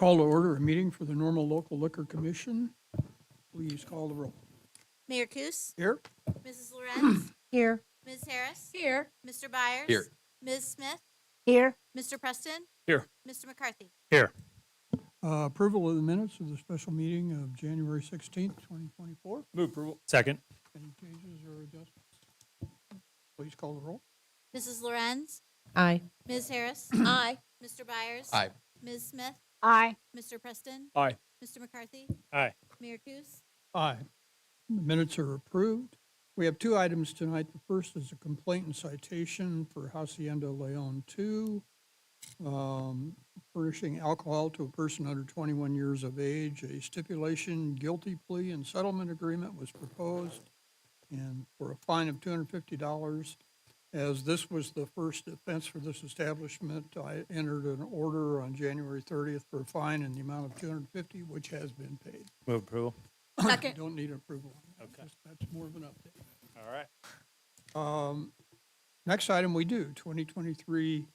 Call to order a meeting for the normal local liquor commission. Please call the roll. Mayor Kus, Here? Mrs. Lorenz, Here. Ms. Harris, Here. Mr. Byers, Here. Ms. Smith, Here. Mr. Preston, Here. Mr. McCarthy. Here. Approval of the minutes of the special meeting of January 16th, 2024. Move approval. Second. Any changes or adjustments? Please call the roll. Mrs. Lorenz, Aye. Ms. Harris, Aye. Mr. Byers, Aye. Ms. Smith, Aye. Mr. Preston, Aye. Mr. McCarthy, Aye. Mayor Kus. Aye. The minutes are approved. We have two items tonight. The first is a complaint and citation for Hacienda Leon 2, furnishing alcohol to a person under 21 years of age. A stipulation, guilty plea, and settlement agreement was proposed, and for a fine of $250. As this was the first offense for this establishment, I entered an order on January 30th for a fine in the amount of $250, which has been paid. Move approval. Second. Don't need approval on that. Okay. That's more of an update. All right. Next item we do, 2023-24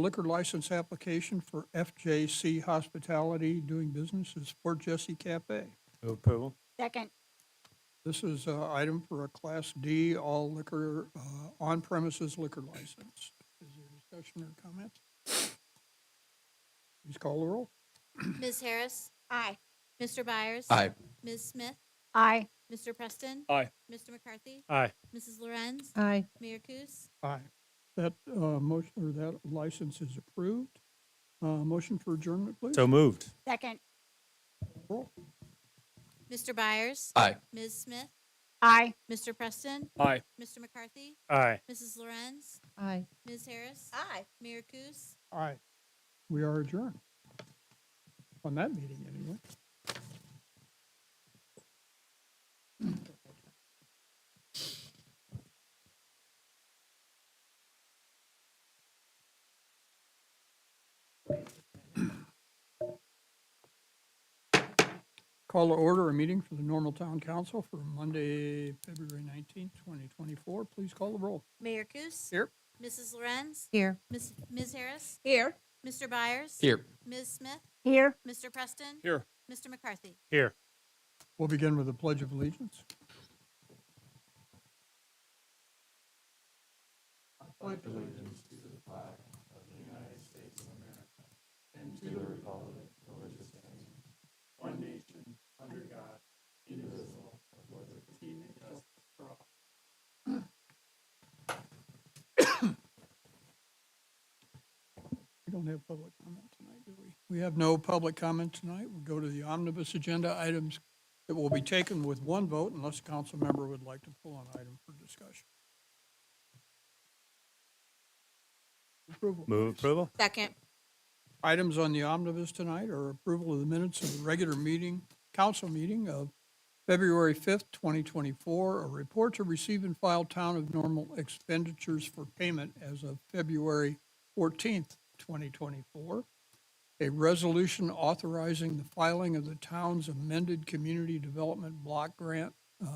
liquor license application for FJC Hospitality doing business as Fort Jesse Cafe. Move approval. Second. This is an item for a Class D all liquor, on-premises liquor license. Is there discussion or comments? Please call the roll. Ms. Harris, Aye. Mr. Byers, Aye. Ms. Smith, Aye. Mr. Preston, Aye. Mr. McCarthy, Aye. Mrs. Lorenz, Aye. Mayor Kus. Aye. That motion, or that license is approved. Motion for adjournment, please. So moved. Second. Roll. Mr. Byers, Aye. Ms. Smith, Aye. Mr. Preston, Aye. Mr. McCarthy, Aye. Mrs. Lorenz, Aye. Ms. Harris, Aye. Mayor Kus. Aye. We are adjourned. On that meeting, anyway. Call to order a meeting for the normal town council for Monday, February 19th, 2024. Please call the roll. Mayor Kus. Here. Mrs. Lorenz, Here. Ms. Harris, Here. Mr. Byers, Here. Ms. Smith, Here. Mr. Preston, Here. Mr. McCarthy. Here. We'll begin with the Pledge of Allegiance. We don't have public comment tonight, do we? We have no public comment tonight. We'll go to the omnibus agenda items that will be taken with one vote unless a council member would like to pull an item for discussion. Approval. Move please. approval. Second. Items on the omnibus tonight are approval of the minutes of the regular meeting, council meeting of February 5th, 2024, a report to receive and file town of normal expenditures for payment as of February 14th, 2024, a resolution authorizing the filing of the town's amended community development block grant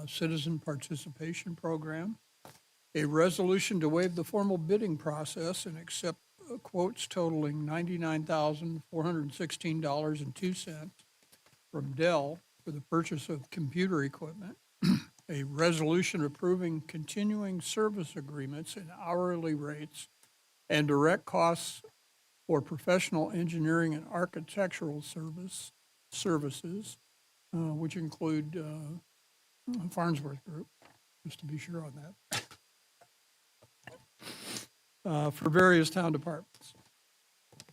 citizen participation program, a resolution to waive the formal bidding process and accept quotes totaling $99,416.02 from Dell for the purchase of computer equipment, a resolution approving continuing service agreements and hourly rates and direct costs for professional engineering and architectural services, which include Farnsworth Group, just to be sure on that, for various town departments.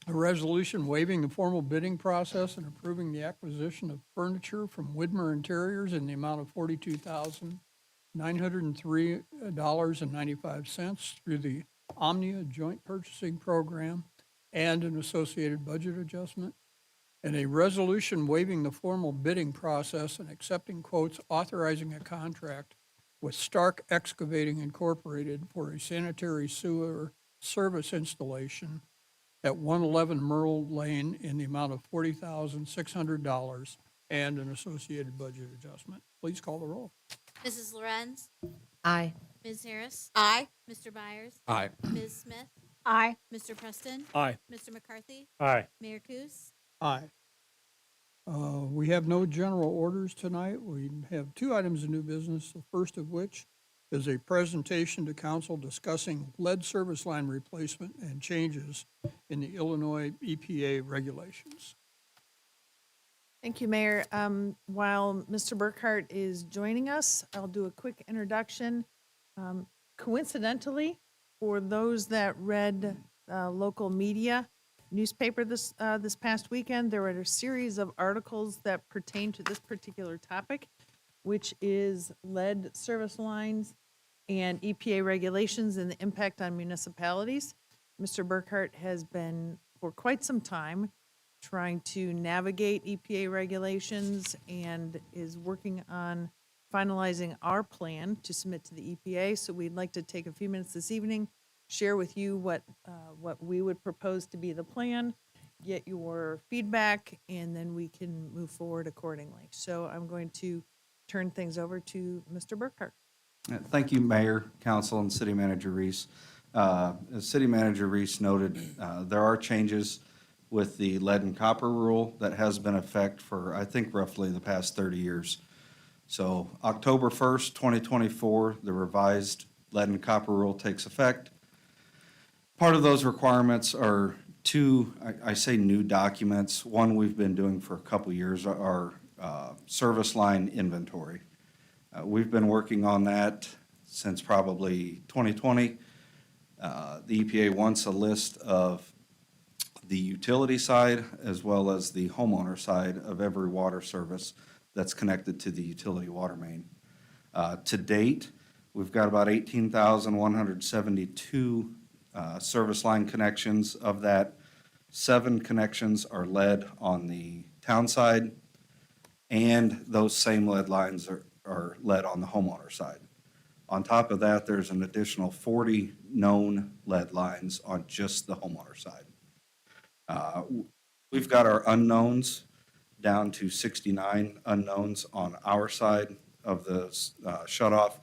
A resolution waiving the formal bidding process and approving the acquisition of furniture from Widmer Interiors in the amount of $42,903.95 through the Omnia Joint Purchasing Program and an associated budget adjustment, and a resolution waiving the formal bidding process and accepting quotes authorizing a contract with Stark Excavating Incorporated for a sanitary sewer service installation at 111 Merle Lane in the amount of $40,600 and an associated budget adjustment. Please call the roll. Mrs. Lorenz, Aye. Ms. Harris, Aye. Mr. Byers, Aye. Ms. Smith, Aye. Mr. Preston, Aye. Mr. McCarthy, Aye. Mayor Kus. Aye. We have no general orders tonight. We have two items of new business, the first of which is a presentation to council discussing lead service line replacement and changes in the Illinois EPA regulations. Thank you, Mayor. While Mr. Burkhart is joining us, I'll do a quick introduction. Coincidentally, for those that read local media newspaper this past weekend, there were a series of articles that pertain to this particular topic, which is lead service lines and EPA regulations and the impact on municipalities. Mr. Burkhart has been, for quite some time, trying to navigate EPA regulations and is working on finalizing our plan to submit to the EPA. So we'd like to take a few minutes this evening, share with you what we would propose to be the plan, get your feedback, and then we can move forward accordingly. So I'm going to turn things over to Mr. Burkhart. Thank you, Mayor, Council, and City Manager Reese. As City Manager Reese noted, there are changes with the lead and copper rule that has been in effect for, I think, roughly the past 30 years. So October 1st, 2024, the revised lead and copper rule takes effect. Part of those requirements are two, I say new documents. One we've been doing for a couple years, our service line inventory. We've been working on that since probably 2020. The EPA wants a list of the utility side as well as the homeowner side of every water service that's connected to the utility water main. To date, we've got about 18,172 service line connections. Of that, 7 connections are lead on the town side, and those same lead lines are lead on the homeowner side. On top of that, there's an additional 40 known lead lines on just the homeowner side. We've got our unknowns down to 69 unknowns on our side of the shutoff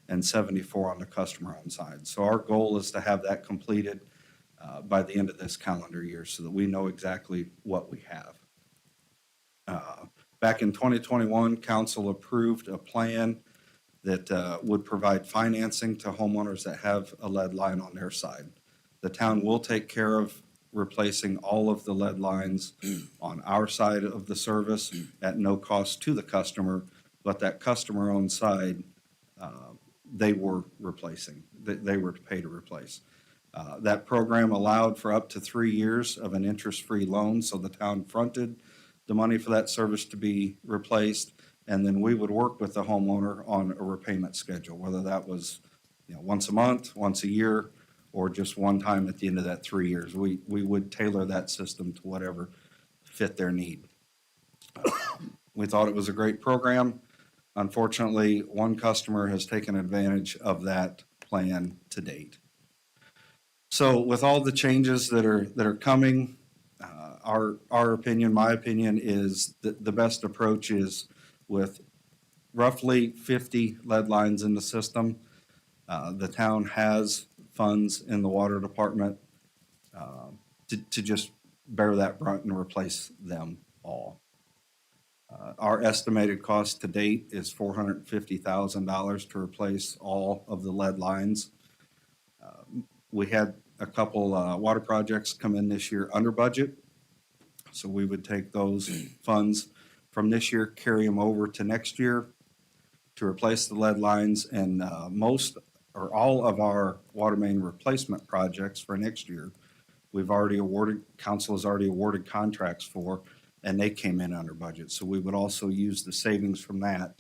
and 74 on the customer-owned side. So our goal is to have that completed by the end of this calendar year so that we know exactly what we have. Back in 2021, council approved a plan that would provide financing to homeowners that have a lead line on their side. The town will take care of replacing all of the lead lines on our side of the service at no cost to the customer, but that customer-owned side, they were replacing. They were to pay to replace. That program allowed for up to 3 years of an interest-free loan, so the town fronted the money for that service to be replaced, and then we would work with the homeowner on a repayment schedule, whether that was once a month, once a year, or just one time at the end of that 3 years. We would tailor that system to whatever fit their need. We thought it was a great program. Unfortunately, one customer has taken advantage of that plan to date. So with all the changes that are coming, our opinion, my opinion, is that the best approach is with roughly 50 lead lines in the system. The town has funds in the water department to just bear that brunt and replace them all. Our estimated cost to date is $450,000 to replace all of the lead lines. We had a couple water projects come in this year under budget, so we would take those funds from this year, carry them over to next year to replace the lead lines, and most or all of our water main replacement projects for next year, council has already awarded contracts for, and they came in under budget. So we would also use the savings from that,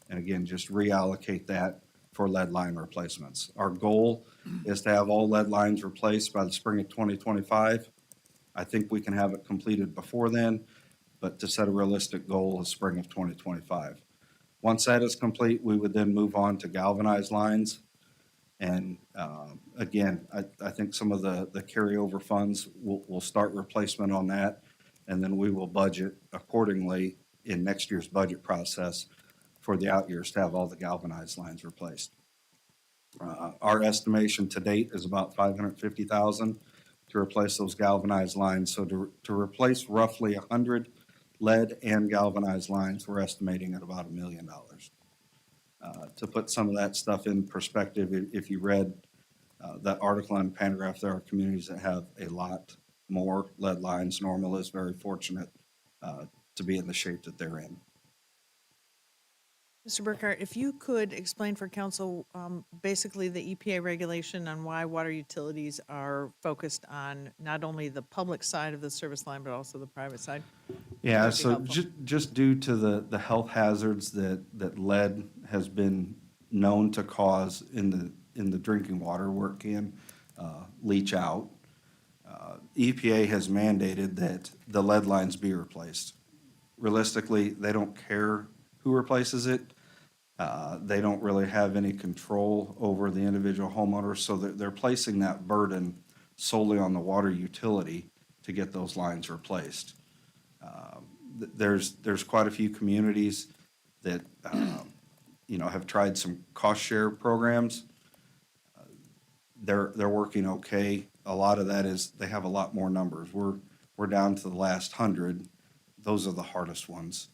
and again, just reallocate that for lead line replacements. Our goal is to have all lead lines replaced by the spring of 2025. I think we can have it completed before then, but to set a realistic goal is spring of 2025. Once that is complete, we would then move on to galvanized lines. And again, I think some of the carryover funds will start replacement on that, and then we will budget accordingly in next year's budget process for the out years to have all the galvanized lines replaced. Our estimation to date is about $550,000 to replace those galvanized lines. So to replace roughly 100 lead and galvanized lines, we're estimating at about $1 million. To put some of that stuff in perspective, if you read that article on Pantagraph, there are communities that have a lot more lead lines. Normal is very fortunate to be in the shape that they're in. Mr. Burkhart, if you could explain for council, basically the EPA regulation on why water utilities are focused on not only the public side of the service line, but also the private side? Yeah, That'd be so helpful. just due to the health hazards that lead has been known to cause in the drinking water where it can leach out, EPA has mandated that the lead lines be replaced. Realistically, they don't care who replaces it. They don't really have any control over the individual homeowners, so they're placing that burden solely on the water utility to get those lines replaced. There's quite a few communities that, have tried some cost share programs. They're working okay. A lot of that is they have a lot more numbers. We're down to the last 100. Those are the hardest ones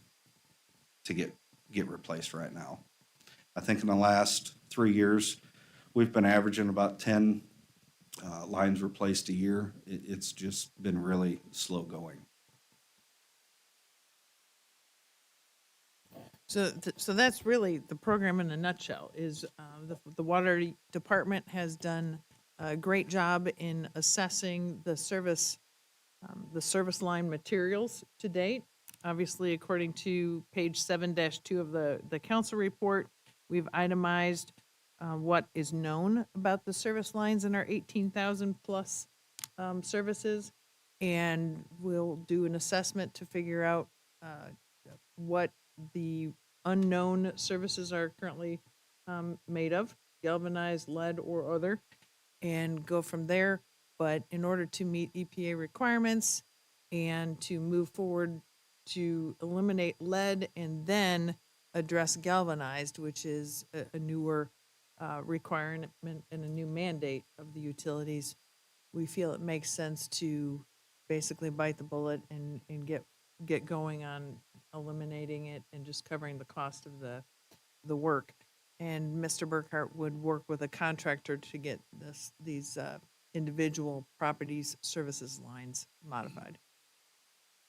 to get replaced right now. I think in the last 3 years, we've been averaging about 10 lines replaced a year. It's just been really slow going. So that's really the program in a nutshell, is the water department has done a great job in assessing the service line materials to date. Obviously, according to page 7-2 of the council report, we've itemized what is known about the service lines in our 18,000 plus services. And we'll do an assessment to figure out what the unknown services are currently made of, galvanized, lead, or other, and go from there. But in order to meet EPA requirements and to move forward to eliminate lead and then address galvanized, which is a newer requirement and a new mandate of the utilities, we feel it makes sense to basically bite the bullet and get going on eliminating it and just covering the cost of the work. And Mr. Burkhart would work with a contractor to get these individual properties services lines modified.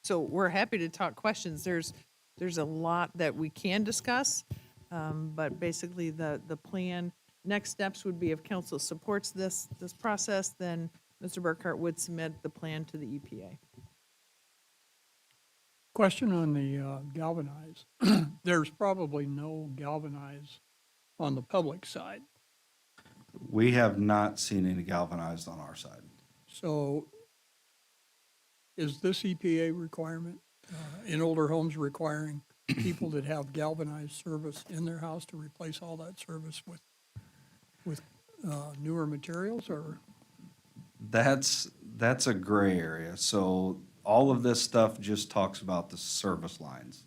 So we're happy to talk questions. There's a lot that we can discuss, but basically the plan, next steps would be if council supports this process, then Mr. Burkhart would submit the plan to the EPA. Question on the galvanized. There's probably no galvanized on the public side. We have not seen any galvanized on our side. So is this EPA requirement in older homes requiring people that have galvanized service in their house to replace all that service with newer materials, or? That's a gray area. So all of this stuff just talks about the service lines.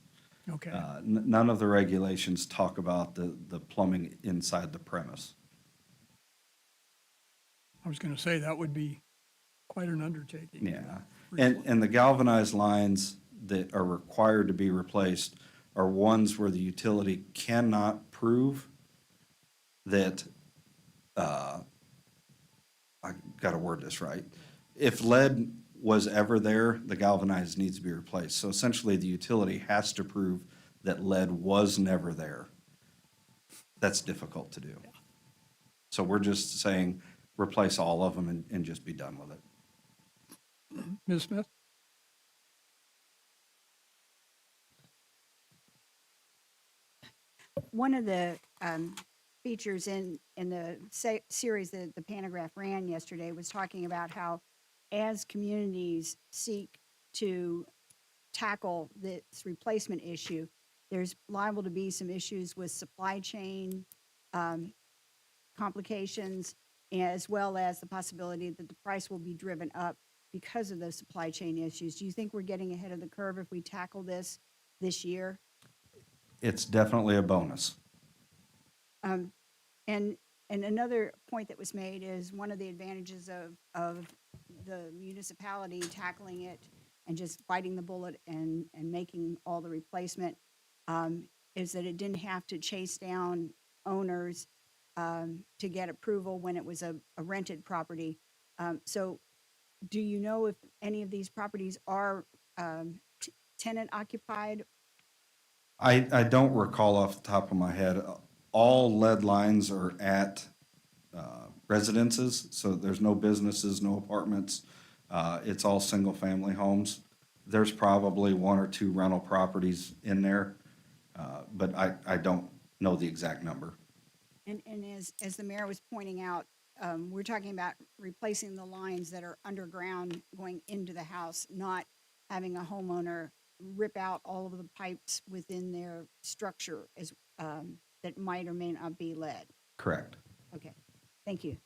Okay, None of the regulations talk about the plumbing inside the premise. I was going to say that would be quite an undertaking. Yeah. And the galvanized lines that are required to be replaced are ones where the utility cannot prove that, I got to word this right. If lead was ever there, the galvanized needs to be replaced. So essentially, the utility has to prove that lead was never there. That's difficult to do. So we're just saying, replace all of them and just be done with it. Ms. Smith? One of the features in the series that the Pantagraph ran yesterday was talking about how as communities seek to tackle this replacement issue, there's liable to be some issues with supply chain complications, as well as the possibility that the price will be driven up because of those supply chain issues. Do you think we're getting ahead of the curve if we tackle this year? It's definitely a bonus. And another point that was made is one of the advantages of the municipality tackling it and just biting the bullet and making all the replacement, is that it didn't have to chase down owners to get approval when it was a rented property. So do you know if any of these properties are tenant occupied? I don't recall off the top of my head. All lead lines are at residences, so there's no businesses, no apartments. It's all single-family homes. There's probably one or two rental properties in there, but I don't know the exact number. And as the mayor was pointing out, we're talking about replacing the lines that are underground going into the house, not having a homeowner rip out all of the pipes within their structure as, that might or may not be lead. Correct. Okay, thank you.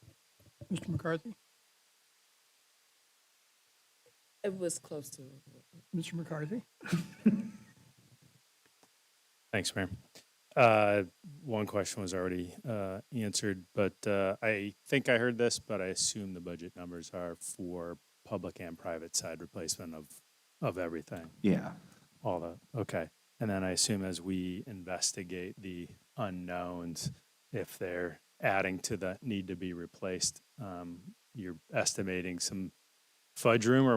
Mr. McCarthy? It was close to. Mr. McCarthy? Thanks, Mayor. One question was already answered, but I think I heard this, but I assume the budget numbers are for public and private side replacement of everything. Yeah. All the, okay. And then I assume as we investigate the unknowns, if they're adding to the need to be replaced, you're estimating some fudge room,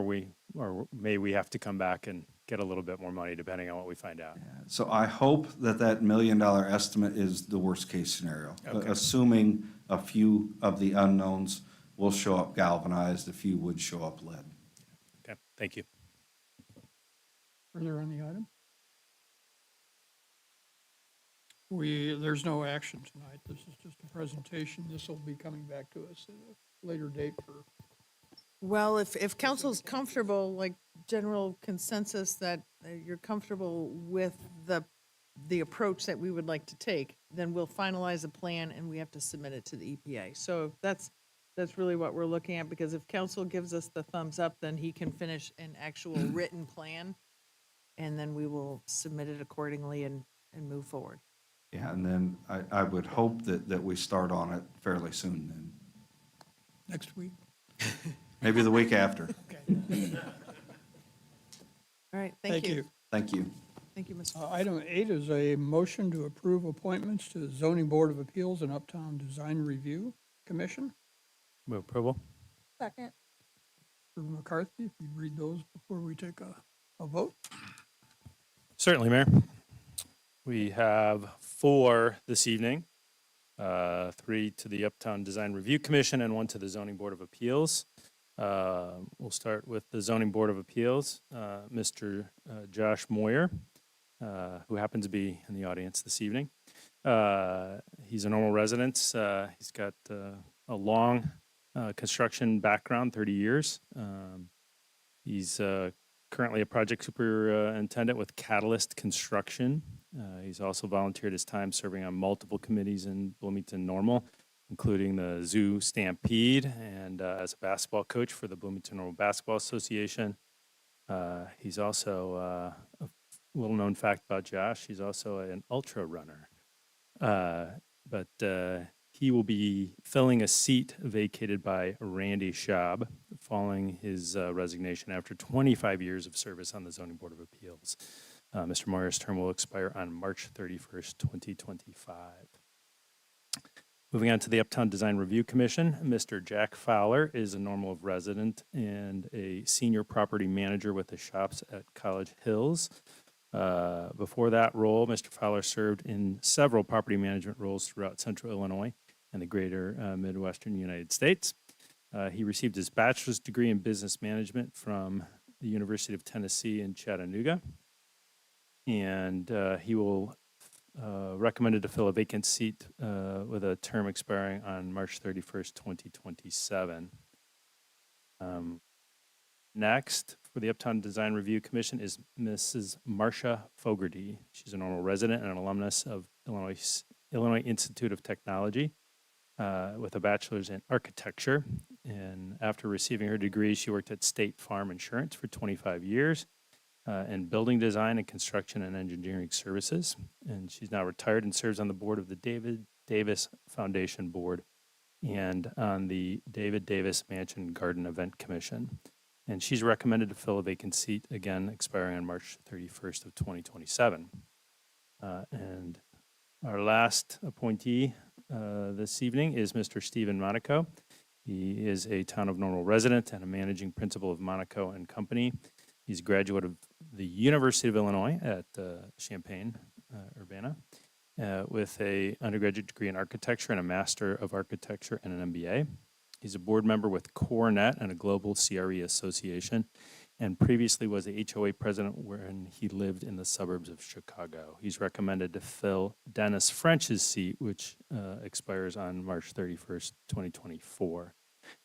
or may we have to come back and get a little bit more money depending on what we find out? So I hope that $1 million estimate is the worst-case scenario. Okay. Assuming a few of the unknowns will show up galvanized, a few would show up lead. Okay, thank you. Further on the item? There's no action tonight. This is just a presentation. This will be coming back to us at a later date for, Well, if council's comfortable, like general consensus that you're comfortable with the approach that we would like to take, then we'll finalize a plan and we have to submit it to the EPA. So that's really what we're looking at, because if council gives us the thumbs up, then he can finish an actual written plan, and then we will submit it accordingly and move forward. Yeah, and then I would hope that we start on it fairly soon then. next week. Maybe the week after. All right, thank you. Thank you. Thank you, Mr. Item 8 is a motion to approve appointments to the Zoning Board of Appeals and Uptown Design Review Commission. Move approval? Second. Mr. McCarthy, if you read those before we take a vote. Certainly, Mayor. We have 4 this evening, 3 to the Uptown Design Review Commission and 1 to the Zoning Board of Appeals. We'll start with the Zoning Board of Appeals, Mr. Josh Moyer, who happens to be in the audience this evening. He's a Normal resident. He's got a long construction background, 30 years. He's currently a project superintendent with Catalyst Construction. He's also volunteered his time serving on multiple committees in Bloomington Normal, including the Zoo Stampede, and as a basketball coach for the Bloomington Normal Basketball Association. He's also, a little-known fact about Josh, he's also an ultra runner. But he will be filling a seat vacated by Randy Schaub, following his resignation after 25 years of service on the Zoning Board of Appeals. Mr. Moyer's term will expire on March 31st, 2025. Moving on to the Uptown Design Review Commission, Mr. Jack Fowler is a Normal resident and a senior property manager with the shops at College Hills. Before that role, Mr. Fowler served in several property management roles throughout central Illinois and the greater Midwestern United States. He received his bachelor's degree in business management from the University of Tennessee in Chattanooga. And he will recommended to fill a vacant seat with a term expiring on March 31st, 2027. Next, for the Uptown Design Review Commission is Mrs. Marcia Fogarty. She's a Normal resident and an alumnus of Illinois Institute of Technology with a bachelor's in architecture. And after receiving her degree, she worked at State Farm Insurance for 25 years. In building design and construction and engineering services. And she's now retired and serves on the board of the David Davis Foundation Board and on the David Davis Mansion Garden Event Commission. And she's recommended to fill a vacant seat, again expiring on March 31st of 2027. And our last appointee this evening is Mr. Stephen Monaco. He is a Town of Normal resident and a managing principal of Monaco and Company. He's a graduate of the University of Illinois at Champaign-Urbana with a undergraduate degree in architecture and a Master of Architecture and an MBA. He's a board member with CoreNet and a global CRE association, and previously was the HOA president when he lived in the suburbs of Chicago. He's recommended to fill Dennis French's seat, which expires on March 31st, 2024.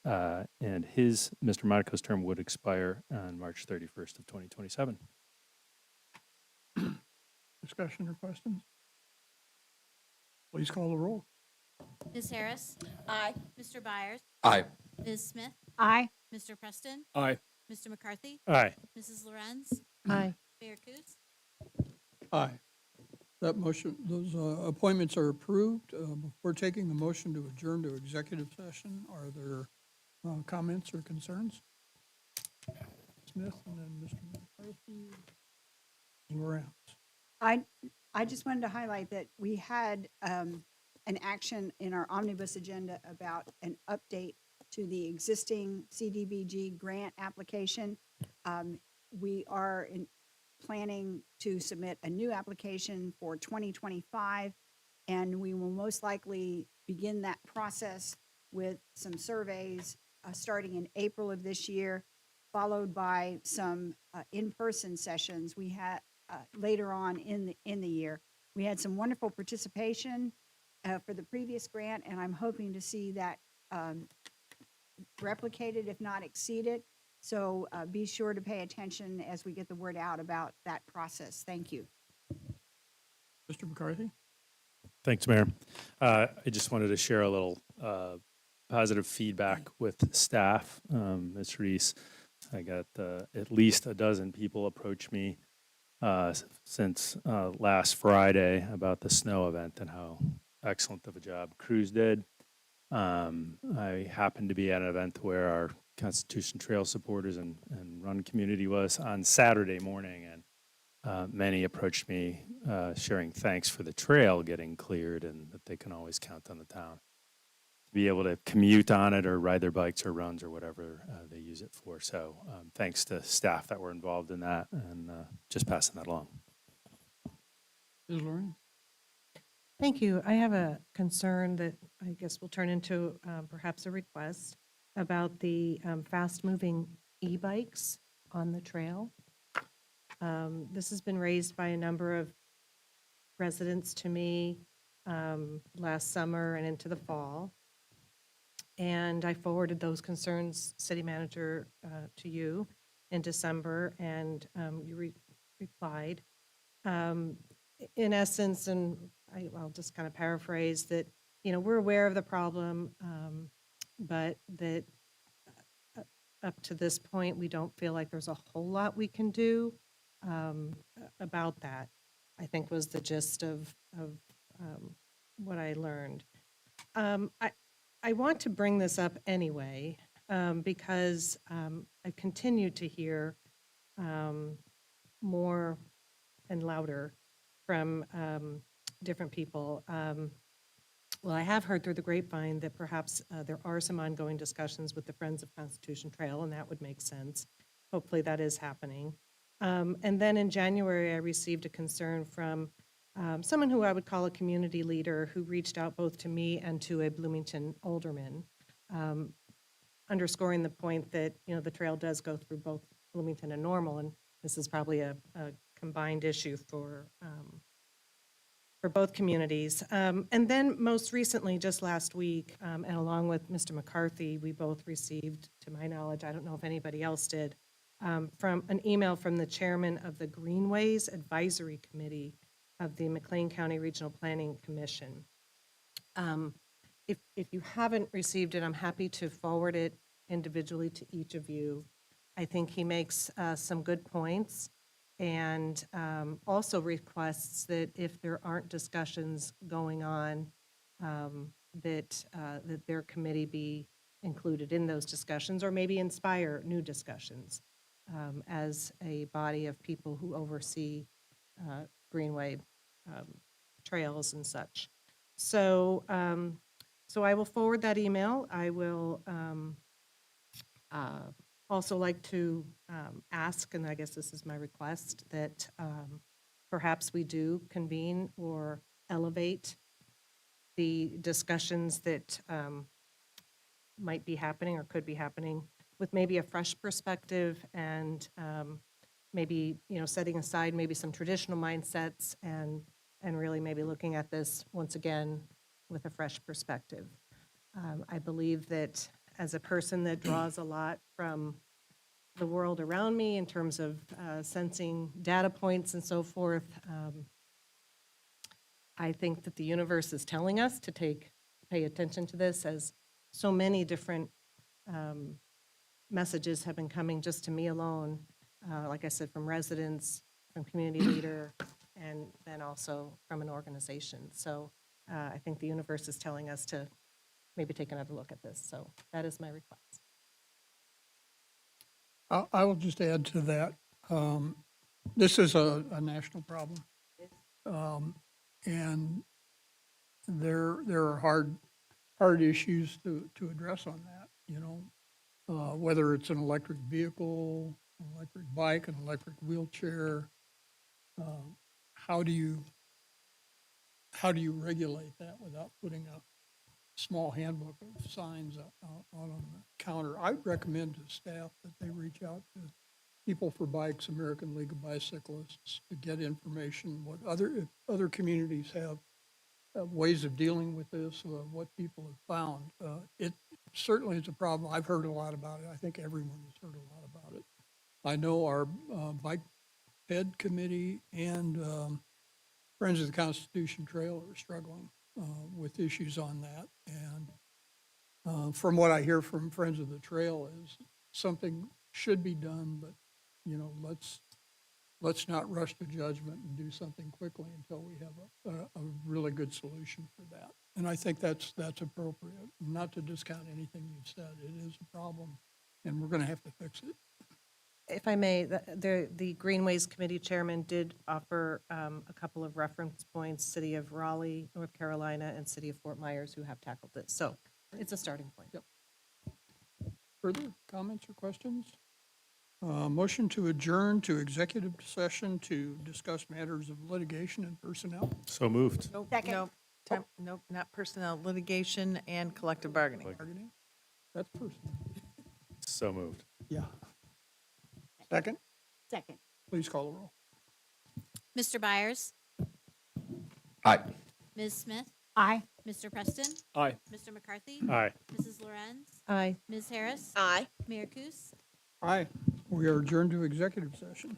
And Mr. Monaco's term would expire on March 31st of 2027. Discussion or questions? Please call the roll. Ms. Harris, Aye. Mr. Byers, Aye. Ms. Smith, Aye. Mr. Preston, Aye. Mr. McCarthy, Aye. Mrs. Lorenz, Aye. Mayor Kus. Aye. That motion, those appointments are approved. Before taking the motion to adjourn to executive session, are there comments or concerns? Smith and then Mr. McCarthy. Lorenz. I just wanted to highlight that we had an action in our omnibus agenda about an update to the existing CDBG grant application. We are planning to submit a new application for 2025, and we will most likely begin that process with some surveys starting in April of this year, followed by some in-person sessions we had later on in the year. We had some wonderful participation for the previous grant, and I'm hoping to see that replicated, if not exceeded. So be sure to pay attention as we get the word out about that process. Thank you. Mr. McCarthy? Thanks, Mayor. I just wanted to share a little positive feedback with staff. Ms. Reese, I got at least a dozen people approach me since last Friday about the snow event and how excellent of a job crews did. I happened to be at an event where our Constitution Trail supporters and run community was on Saturday morning, and many approached me sharing thanks for the trail getting cleared and that they can always count on the town to be able to commute on it or ride their bikes or runs or whatever they use it for. So thanks to staff that were involved in that, and just passing that along. Ms. Lorenz? Thank you. I have a concern that I guess will turn into perhaps a request about the fast-moving e-bikes on the trail. This has been raised by a number of residents to me last summer and into the fall. And I forwarded those concerns, City Manager, to you in December, and you replied. In essence, and I'll just kind of paraphrase that, we're aware of the problem, but that up to this point, we don't feel like there's a whole lot we can do about that, I think was the gist of what I learned. I want to bring this up anyway, because I continue to hear more and louder from different people. Well, I have heard through the grapevine that perhaps there are some ongoing discussions with the Friends of Constitution Trail, and that would make sense. Hopefully that is happening. And then in January, I received a concern from someone who I would call a community leader who reached out both to me and to a Bloomington alderman, underscoring the point that, the trail does go through both Bloomington and Normal, and this is probably a combined issue for both communities. And then most recently, just last week, and along with Mr. McCarthy, we both received, to my knowledge, I don't know if anybody else did, from an email from the chairman of the Greenways Advisory Committee of the McLean County Regional Planning Commission. If you haven't received it, I'm happy to forward it individually to each of you. I think he makes some good points, and also requests that if there aren't discussions going on that, that their committee be included in those discussions, or maybe inspire new discussions as a body of people who oversee Greenway trails and such. So, so I will forward that email. I will also like to ask, and I guess this is my request, that perhaps we do convene or elevate the discussions that might be happening or could be happening with maybe a fresh perspective and maybe, you know, setting aside maybe some traditional mindsets and really maybe looking at this once again with a fresh perspective. I believe that as a person that draws a lot from the world around me in terms of sensing data points and so forth, I think that the universe is telling us to pay attention to this, as so many different messages have been coming just to me alone, like I said, from residents, from community leader, and then also from an organization. So I think the universe is telling us to maybe take another look at this. So that is my request. I will just add to that. This is a national problem. And there are hard issues to address on that, you know, whether it's an electric vehicle, an electric bike, an electric wheelchair. How do you regulate that without putting a small handbook of signs out on the counter? I recommend to staff that they reach out to People for Bikes, American League of Bicyclists, to get information, what other communities have ways of dealing with this, what people have found. It certainly is a problem. I've heard a lot about it. I think everyone has heard a lot about it. I know our Bike Ped Committee and Friends of the Constitution Trail are struggling with issues on that. And from what I hear from Friends of the Trail is something should be done, but, you know, let's not rush to judgment and do something quickly until we have a really good solution for that. And I think that's appropriate, not to discount anything you've said. It is a problem, and we're going to have to fix it. If I may, the Greenways Committee Chairman did offer a couple of reference points, City of Raleigh, North Carolina, and City of Fort Myers, who have tackled this. So it's a starting point. Yep. Further comments or questions? Motion to adjourn to executive session to discuss matters of litigation and personnel. So moved. Nope, Second. nope, not personnel, litigation and collective bargaining. Bargaining? That's personal. So moved. Yeah. Second, Second. please call the roll. Mr. Byers? Aye. Ms. Smith? Aye. Mr. Preston? Aye. Mr. McCarthy? Aye. Mrs. Lorenz? Aye. Ms. Harris? Aye. Mayor Kus? Aye. We are adjourned to executive session.